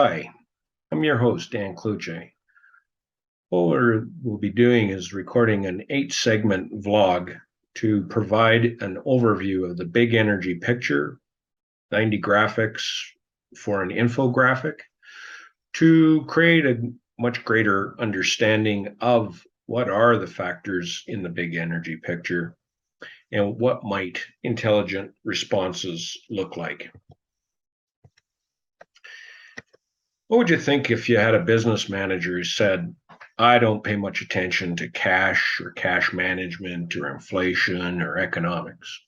Hi, I'm your host, Dan Cluche. What we'll be doing is recording an 8-segment vlog to provide an overview of the big energy picture, 90 graphics for an infographic, to create a much greater understanding of what are the factors in the big energy picture and what might intelligent responses look like. What would you think if you had a business manager who said, I don't pay much attention to cash or cash management or inflation or economics?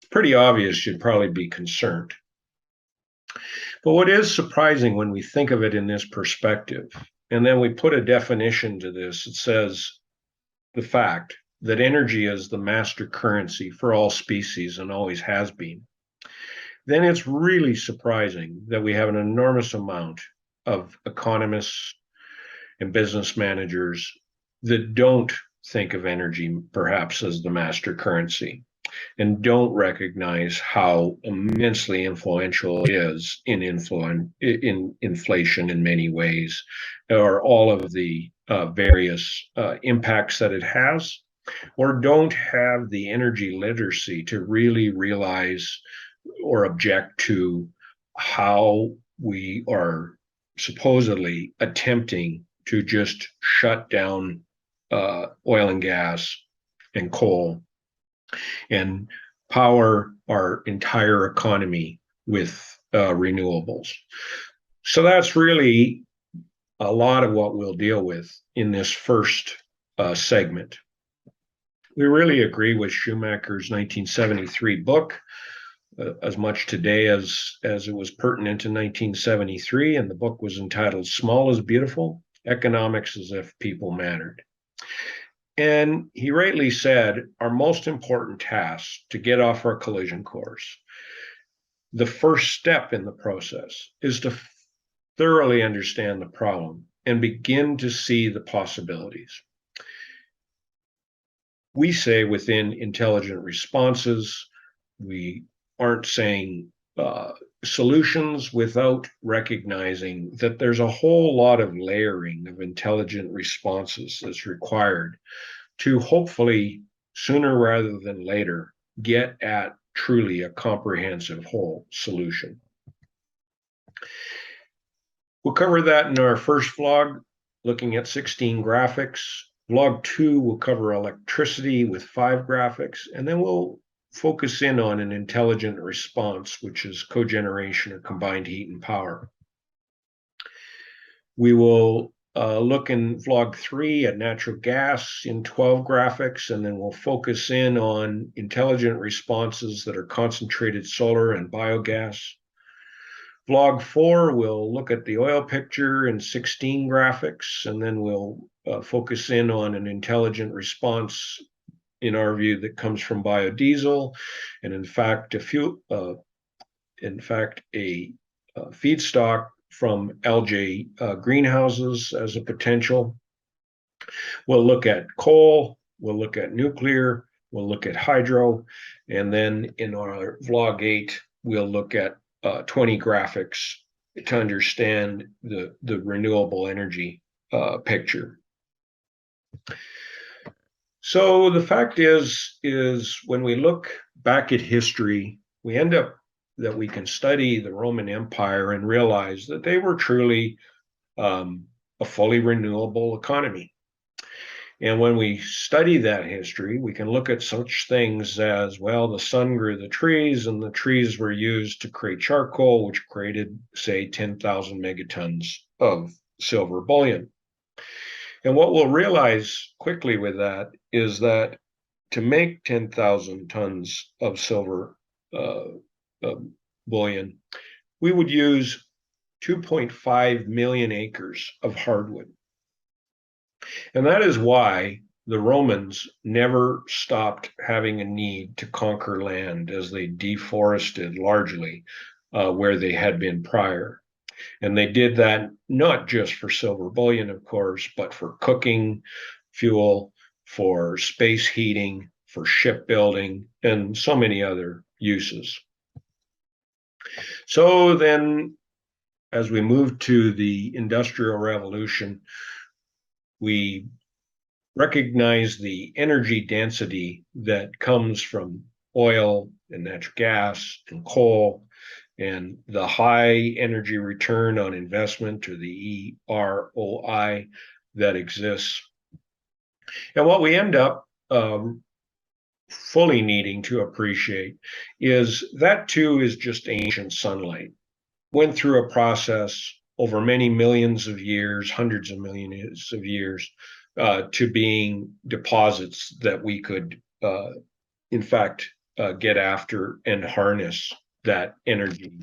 It's pretty obvious you'd probably be concerned. But what is surprising when we think of it in this perspective, and then we put a definition to this, it says the fact that energy is the master currency for all species and always has been, then it's really surprising that we have an enormous amount of economists and business managers that don't think of energy perhaps as the master currency and don't recognize how immensely influential it is in inflation in many ways, or all of the various impacts that it has, or don't have the energy literacy to really realize or object to how we are supposedly attempting to just shut down oil and gas and coal and power our entire economy with renewables. So that's really a lot of what we'll deal with in this first segment. We really agree with Schumacher's 1973 book as much today as it was pertinent in 1973, and the book was entitled Small is Beautiful, Economics as If People Mattered. And he rightly said, our most important task to get off our collision course, the first step in the process is to thoroughly understand the problem and begin to see the possibilities. We say within intelligent responses, we aren't saying solutions without recognizing that there's a whole lot of layering of intelligent responses that's required to hopefully sooner rather than later get at truly a comprehensive whole solution. We'll cover that in our first vlog, looking at 16 graphics. Vlog 2 will cover electricity with 5 graphics, and then we'll focus in on an intelligent response, which is cogeneration or combined heat and power. We will look in vlog 3 at natural gas in 12 graphics, and then we'll focus in on intelligent responses that are concentrated solar and biogas. Vlog 4, we'll look at the oil picture in 16 graphics, and then we'll focus in on an intelligent response in our view, that comes from biodiesel, and in fact, a feedstock from algae greenhouses as a potential. We'll look at coal, we'll look at nuclear, we'll look at hydro, and then in our vlog 8, we'll look at 20 graphics to understand the renewable energy picture. So the fact is when we look back at history, we end up that we can study the Roman Empire and realize that they were truly a fully renewable economy. And when we study that history, we can look at such things as, well, the sun grew the trees, and the trees were used to create charcoal, which created, say, 10,000 megatons of silver bullion. And what we'll realize quickly with that is that to make 10,000 tons of silver bullion, we would use 2.5 million acres of hardwood. And that is why the Romans never stopped having a need to conquer land as they deforested largely where they had been prior. And they did that not just for silver bullion, of course, but for cooking fuel, for space heating, for shipbuilding, and so many other uses. So then as we moved to the Industrial Revolution, we recognized the energy density that comes from oil and natural gas and coal, and the high energy return on investment, or the EROI, that exists. And what we end up fully needing to appreciate is that too is just ancient sunlight. Went through a process over many millions of years, hundreds of millions of years, to being deposits that we could, in fact, get after and harness that energy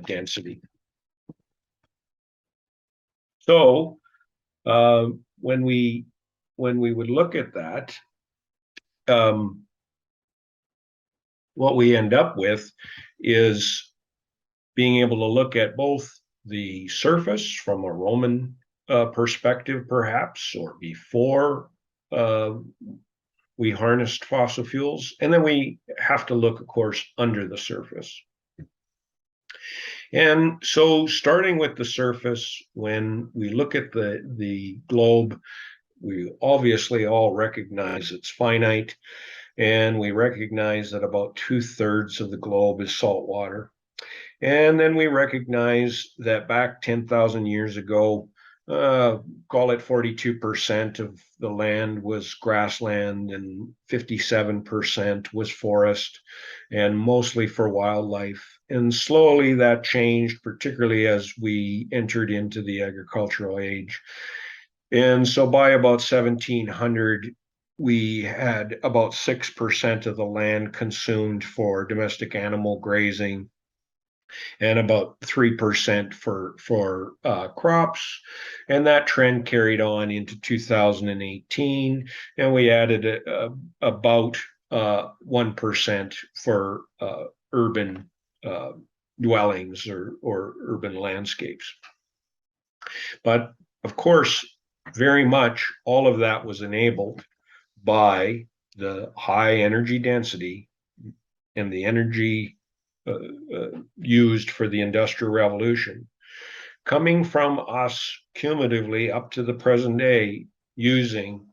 density. So when we would look at that, what we end up with is being able to look at both the surface from a Roman perspective, perhaps, or before we harnessed fossil fuels, and then we have to look, of course, under the surface. And so, starting with the surface, when we look at the globe, we obviously all recognize it's finite, and we recognize that about 2/3 of the globe is salt water. And then we recognize that back 10,000 years ago, call it 42% of the land was grassland and 57% was forest, and mostly for wildlife. And slowly that changed, particularly as we entered into the agricultural age. And so by about 1700, we had about 6% of the land consumed for domestic animal grazing, and about 3% for crops. And that trend carried on into 2018, and we added about 1% for urban dwellings or urban landscapes. But of course, very much all of that was enabled by the high energy density and the energy used for the Industrial Revolution, coming from us cumulatively up to the present day using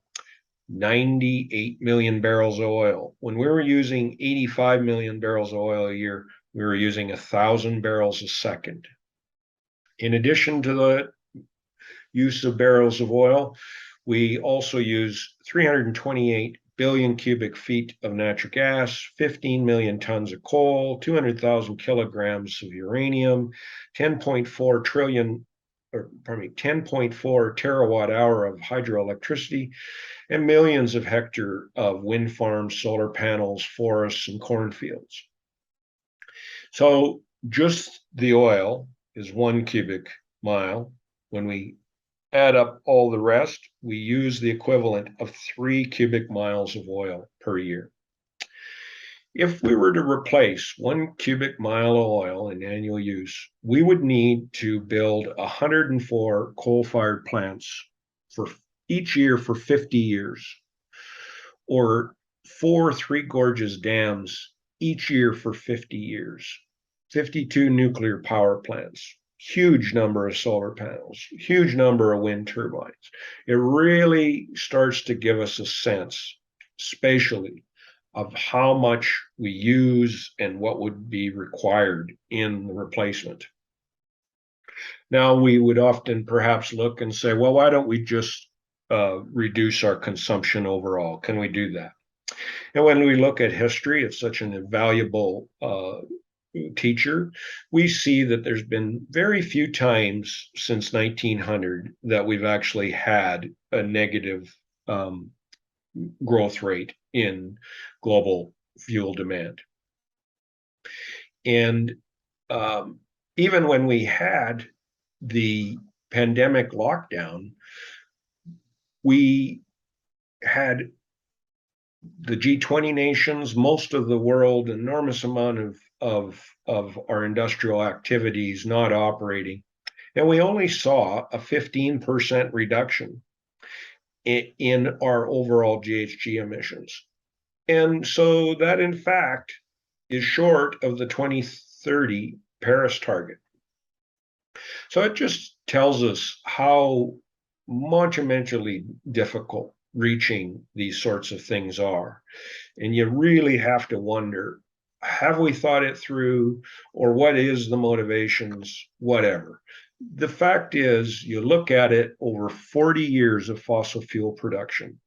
98 million barrels of oil. When we were using 85 million barrels of oil a year, we were using 1,000 barrels a second. In addition to the use of barrels of oil, we also use 328 billion cubic feet of natural gas, 15 million tons of coal, 200,000 kilograms of uranium, 10.4 terawatt hour of hydroelectricity, and millions of hectares of wind farms, solar panels, forests, and cornfields. So just the oil is 1 cubic mile. When we add up all the rest, we use the equivalent of 3 cubic miles of oil per year. If we were to replace 1 cubic mile of oil in annual use, we would need to build 104 coal-fired plants for each year for 50 years, or 4 Three Gorges dams each year for 50 years, 52 nuclear power plants, huge number of solar panels, huge number of wind turbines. It really starts to give us a sense spatially of how much we use and what would be required in the replacement. Now, we would often perhaps look and say, well, why don't we just reduce our consumption overall? Can we do that? And when we look at history, it's such an invaluable teacher. We see that there's been very few times since 1900 that we've actually had a negative growth rate in global fuel demand. And even when we had the pandemic lockdown, we had the G20 nations, most of the world, enormous amount of our industrial activities not operating. And we only saw a 15% reduction in our overall GHG emissions. And so that, in fact, is short of the 2030 Paris target. So it just tells us how monumentally difficult reaching these sorts of things are. And you really have to wonder, have we thought it through, or what is the motivations, whatever. The fact is, you look at it over 40 years of fossil fuel production,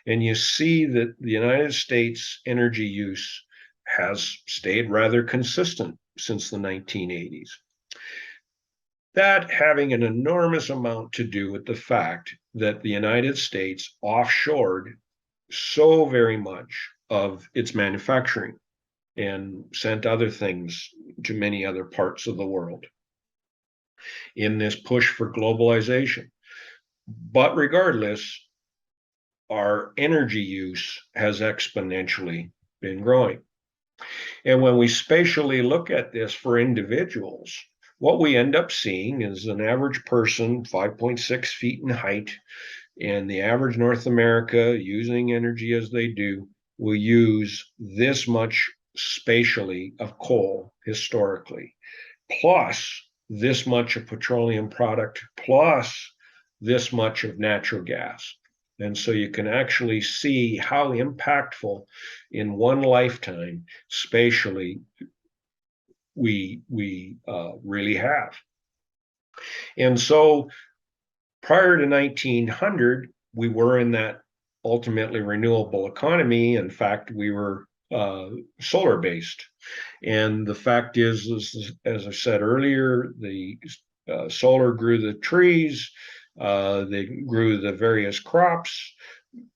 and you see that the United States energy use has stayed rather consistent since the 1980s. That having an enormous amount to do with the fact that the United States offshored so very much of its manufacturing and sent other things to many other parts of the world in this push for globalization. But regardless, our energy use has exponentially been growing. And when we spatially look at this for individuals, what we end up seeing is an average person 5.6 feet in height, and the average North America, using energy as they do, will use this much spatially of coal historically, plus this much of petroleum product, plus this much of natural gas. And so you can actually see how impactful in one lifetime spatially we really have. And so prior to 1900, we were in that ultimately renewable economy. In fact, we were solar based. And the fact is, as I said earlier, the solar grew the trees, they grew the various crops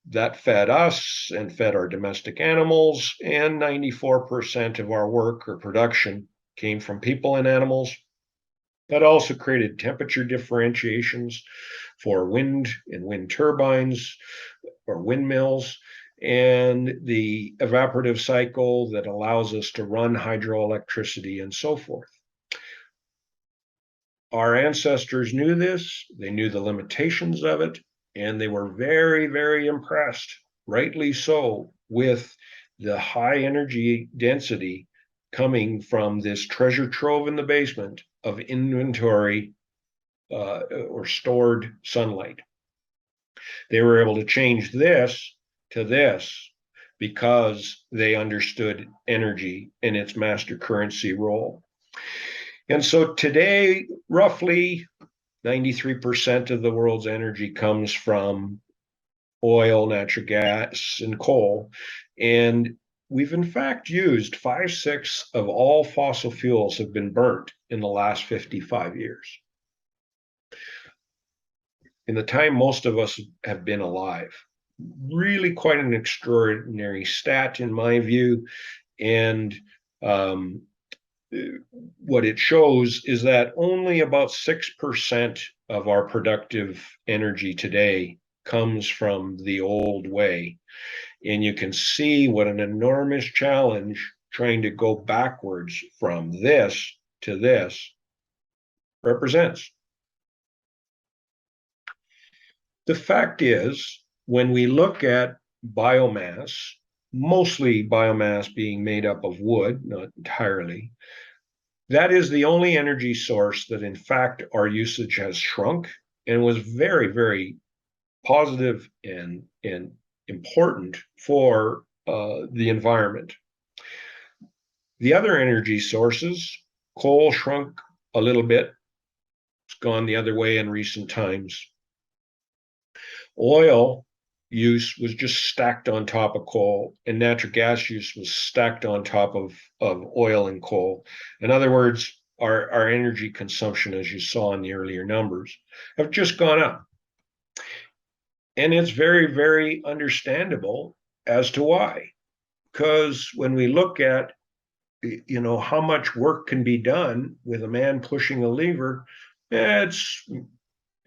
that fed us and fed our domestic animals. And 94% of our work or production came from people and animals. That also created temperature differentiations for wind and wind turbines or windmills, and the evaporative cycle that allows us to run hydroelectricity and so forth. Our ancestors knew this, they knew the limitations of it, and they were very, very impressed, rightly so, with the high energy density coming from this treasure trove in the basement of inventory or stored sunlight. They were able to change this to this because they understood energy and its master currency role. And so today, roughly 93% of the world's energy comes from oil, natural gas, and coal. And we've in fact used 5/6 of all fossil fuels have been burnt in the last 55 years. In the time most of us have been alive. Really quite an extraordinary stat in my view. And what it shows is that only about 6% of our productive energy today comes from the old way. And you can see what an enormous challenge trying to go backwards from this to this represents. The fact is, when we look at biomass, mostly biomass being made up of wood, not entirely, that is the only energy source that, in fact, our usage has shrunk and was very, very positive and important for the environment. The other energy sources, coal shrunk a little bit. It's gone the other way in recent times. Oil use was just stacked on top of coal, and natural gas use was stacked on top of oil and coal. In other words, our energy consumption, as you saw in the earlier numbers, have just gone up. And it's very, very understandable as to why. Because when we look at, how much work can be done with a man pushing a lever, it's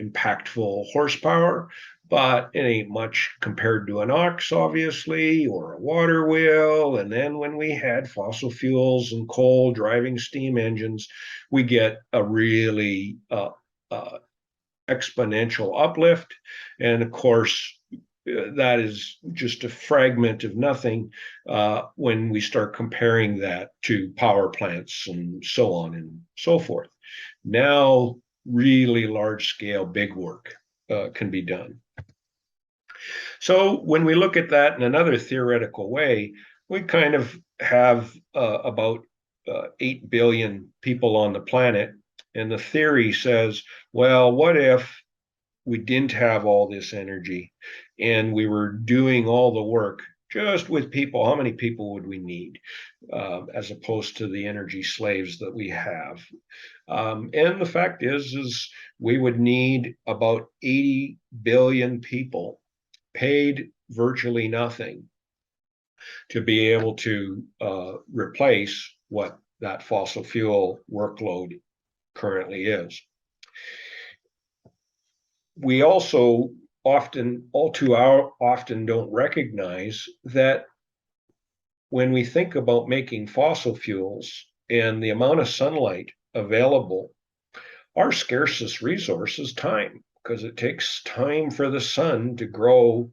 impactful horsepower, but it ain't much compared to an ox, obviously, or a water wheel. And then when we had fossil fuels and coal driving steam engines, we get a really exponential uplift. And of course, that is just a fragment of nothing when we start comparing that to power plants and so on and so forth. Now, really large scale, big work can be done. So when we look at that in another theoretical way, we kind of have about 8 billion people on the planet. And the theory says, well, what if we didn't have all this energy and we were doing all the work just with people? How many people would we need as opposed to the energy slaves that we have? And the fact is we would need about 80 billion people paid virtually nothing to be able to replace what that fossil fuel workload currently is. We also all too often don't recognize that when we think about making fossil fuels and the amount of sunlight available, our scarcest resource is time, because it takes time for the sun to grow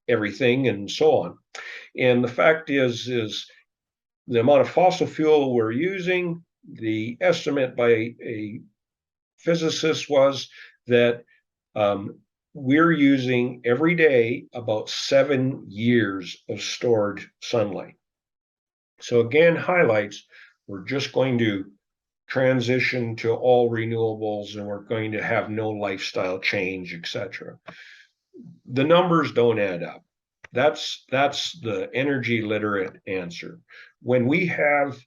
everything and so on. And the fact is the amount of fossil fuel we're using, the estimate by a physicist was that we're using every day about 7 years of stored sunlight. So again, highlights, we're just going to transition to all renewables and we're going to have no lifestyle change, etc. The numbers don't add up. That's the energy literate answer. When we have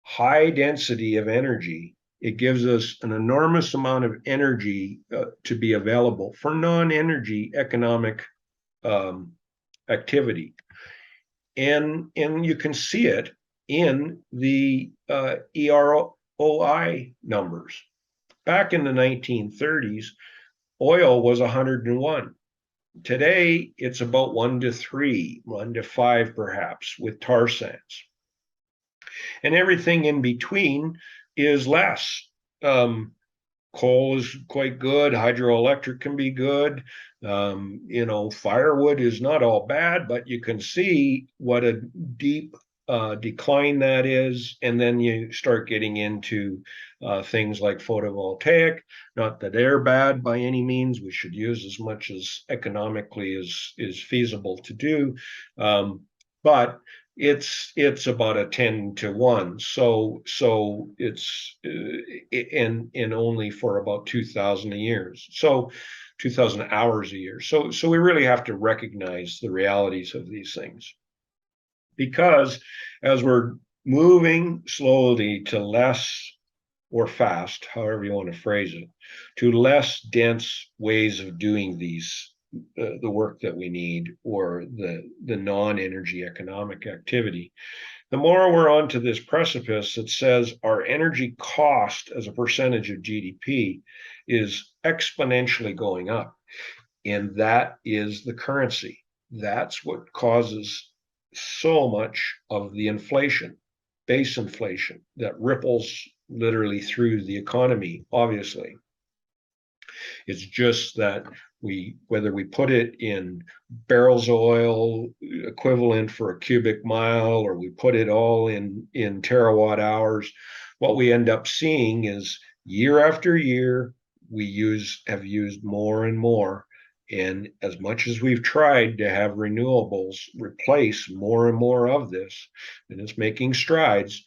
high density of energy, it gives us an enormous amount of energy to be available for non-energy economic activity. And you can see it in the EROI numbers. Back in the 1930s, oil was 101. Today, it's about 1 to 3, 1 to 5 perhaps, with tar sands. And everything in between is less. Coal is quite good. Hydroelectric can be good. Firewood is not all bad, but you can see what a deep decline that is. And then you start getting into things like photovoltaic. Not that they're bad by any means. We should use as much as economically is feasible to do. But it's about a 10 to 1. So it's in only for about 2,000 a year. So 2,000 hours a year. So we really have to recognize the realities of these things, because as we're moving slowly to less, or fast, however you want to phrase it, to less dense ways of doing the work that we need, or the non-energy economic activity, the more we're onto this precipice that says our energy cost as a percentage of GDP is exponentially going up. And that is the currency. That's what causes so much of the inflation, base inflation, that ripples literally through the economy, obviously. It's just that whether we put it in barrels of oil equivalent for a cubic mile, or we put it all in terawatt hours, what we end up seeing is year after year, we have used more and more. And as much as we've tried to have renewables replace more and more of this, and it's making strides,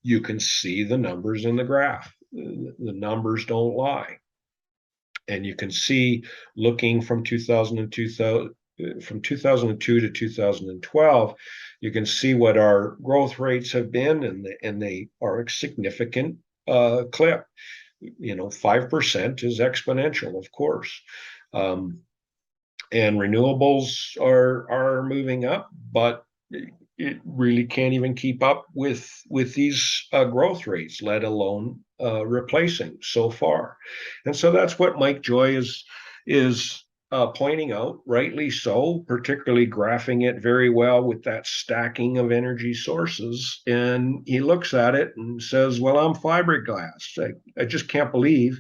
you can see the numbers in the graph. The numbers don't lie. And you can see, looking from 2002 to 2012, you can see what our growth rates have been, and they are a significant clip. 5% is exponential, of course. And renewables are moving up, but it really can't even keep up with these growth rates, let alone replacing so far. And so that's what Mike Joy is pointing out, rightly so, particularly graphing it very well with that stacking of energy sources. And he looks at it and says, well, I'm fiberglass. I just can't believe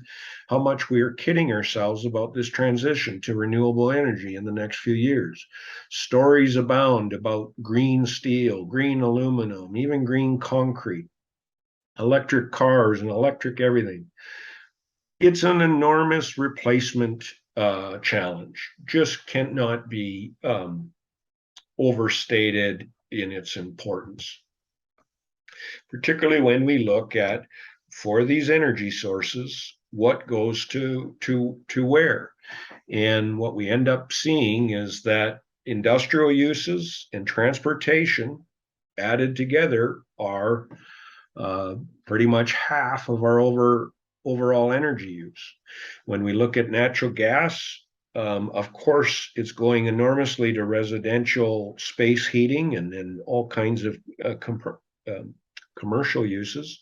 how much we are kidding ourselves about this transition to renewable energy in the next few years. Stories abound about green steel, green aluminum, even green concrete. electric cars and electric everything. It's an enormous replacement challenge. Just cannot be overstated in its importance, particularly when we look at, for these energy sources, what goes to where. And what we end up seeing is that industrial uses and transportation added together are pretty much half of our overall energy use. When we look at natural gas, of course, it's going enormously to residential space heating and then all kinds of commercial uses,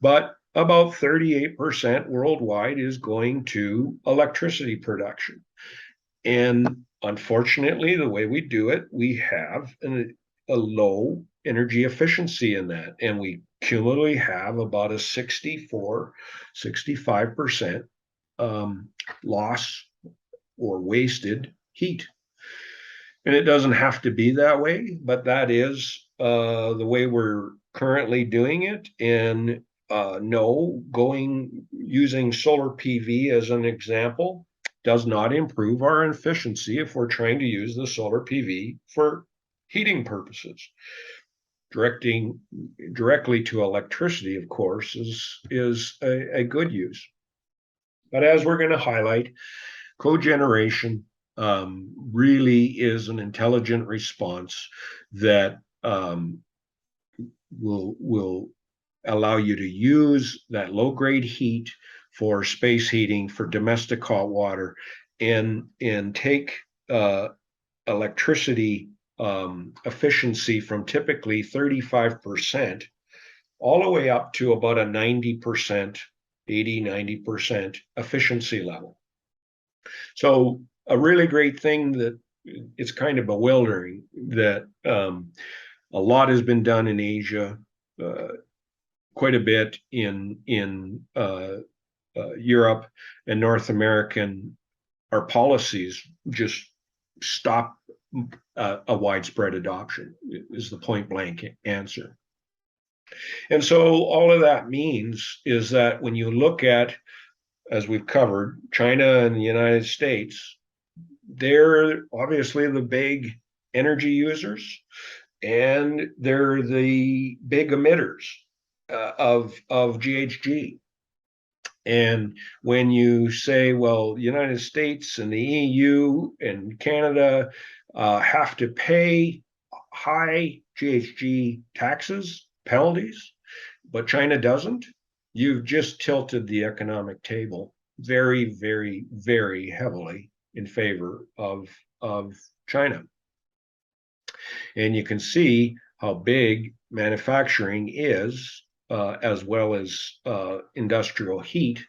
but about 38% worldwide is going to electricity production. And unfortunately, the way we do it, we have a low energy efficiency in that. And we cumulatively have about a 65% loss or wasted heat. And it doesn't have to be that way, but that is the way we're currently doing it. And no, using solar PV as an example does not improve our efficiency if we're trying to use the solar PV for heating purposes. Directly to electricity, of course, is a good use. But as we're going to highlight, cogeneration really is an intelligent response that will allow you to use that low-grade heat for space heating, for domestic hot water, and take electricity efficiency from typically 35% all the way up to about a 90%, 80-90% efficiency level. So a really great thing that it's kind of bewildering that a lot has been done in Asia, quite a bit in Europe and North American. Our policies just stop a widespread adoption is the point blank answer. And so all of that means is that when you look at, as we've covered, China and the United States, they're obviously the big energy users, and they're the big emitters of GHG. And when you say, well, the United States and the EU and Canada have to pay high GHG taxes, penalties, but China doesn't, you've just tilted the economic table very, very, very heavily in favor of China. And you can see how big manufacturing is, as well as industrial heat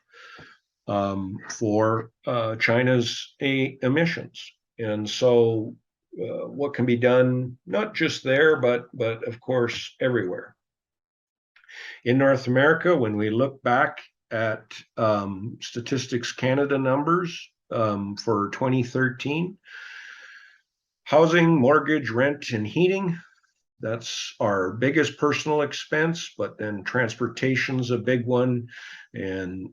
for China's emissions. And so what can be done, not just there, but of course, everywhere. In North America, when we look back at Statistics Canada numbers for 2013, housing, mortgage, rent, and heating, that's our biggest personal expense, but then transportation's a big one, and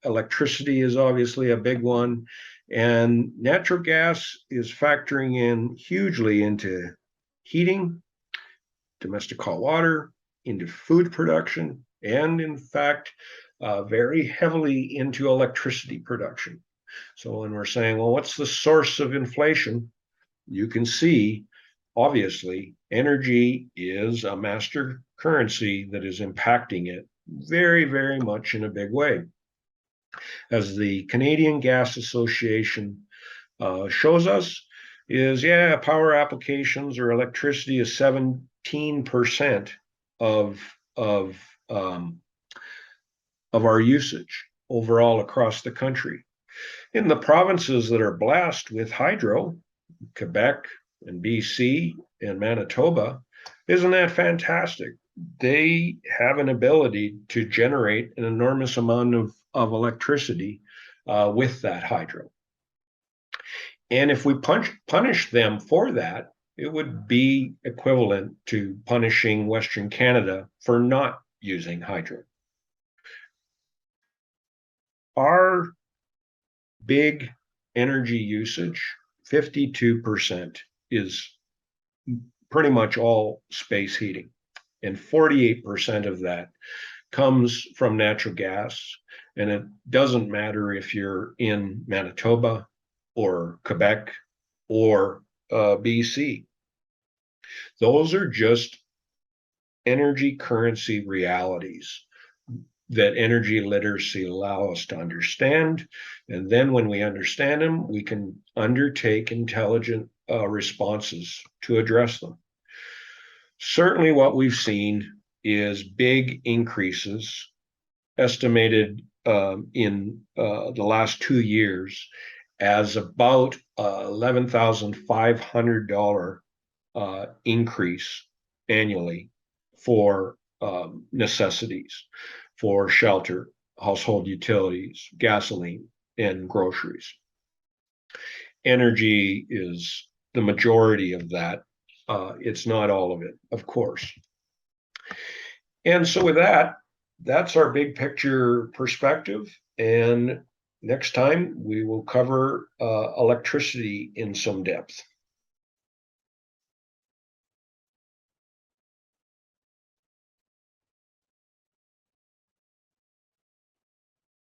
electricity is obviously a big one, and natural gas is factoring in hugely into heating, domestic hot water, into food production, and in fact, very heavily into electricity production. So when we're saying, well, what's the source of inflation? You can see, obviously, energy is a master currency that is impacting it very, very much in a big way. As the Canadian Gas Association shows us, is power applications or electricity is 17% of our usage overall across the country. In the provinces that are blessed with hydro, Quebec and BC and Manitoba, isn't that fantastic? They have an ability to generate an enormous amount of electricity with that hydro. And if we punish them for that, it would be equivalent to punishing Western Canada for not using hydro. Our big energy usage, 52%, is pretty much all space heating. And 48% of that comes from natural gas. And it doesn't matter if you're in Manitoba or Quebec or BC. Those are just energy currency realities that energy literacy allow us to understand. And then when we understand them, we can undertake intelligent responses to address them. Certainly what we've seen is big increases estimated in the last 2 years as about $11,500 increase annually for necessities, for shelter, household utilities, gasoline, and groceries. Energy is the majority of that. It's not all of it, of course. And so with that, that's our big picture perspective. And next time we will cover electricity in some depth.